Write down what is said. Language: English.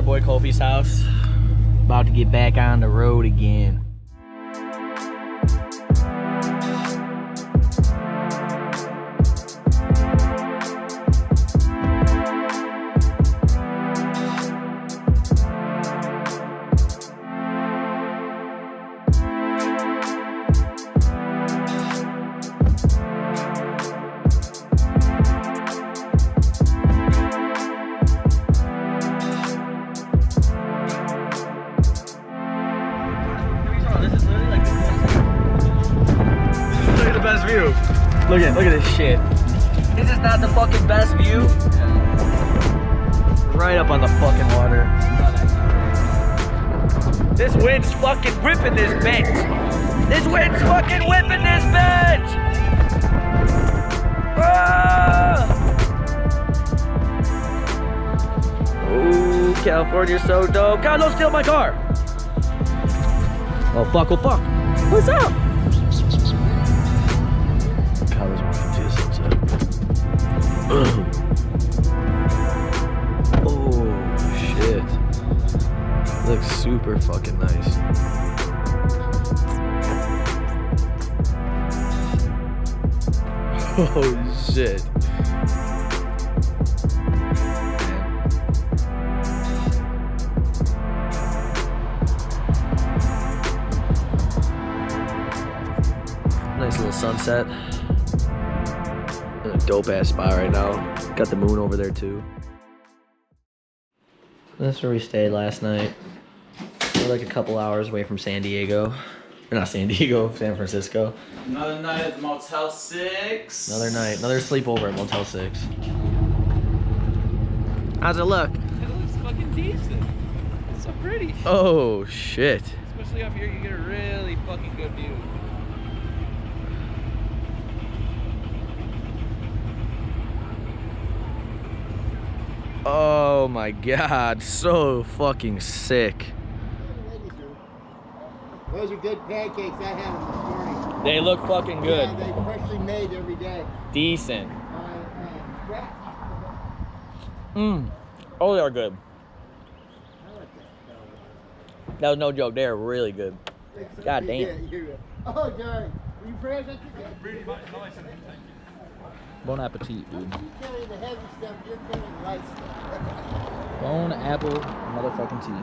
our boy Kofi's house. About to get back on the road again. Best view. Look at this shit. This is not the fucking best view. Right up on the fucking water. This wind's fucking whipping this bitch. This wind's fucking whipping this bitch. Ah! Ooh, California's so dope. God, don't steal my car. Oh fuck, oh fuck. What's up? Oh shit. Looks super fucking nice. Oh shit. Nice little sunset. A dope ass spot right now. Got the moon over there too. That's where we stayed last night. We're like a couple hours away from San Diego. Or not San Diego, San Francisco. Another night at Motel 6. Another night, another sleepover at Motel 6. How's it look? It looks fucking decent. It's so pretty. Oh shit. Especially up here, you get a really fucking good view. Oh my god, so fucking sick. Those are good pancakes. I had them this morning. They look fucking good. Yeah, they're freshly made every day. Decent. Scratch. Oh, they are good. I like that. That was no joke. They are really good. God damn. Oh, Jerry. Were you praying that you did? Pretty much nice. Bon appetit, dude. You carry the heavy stuff, you're carrying the light stuff. Bon apple motherfucking tea.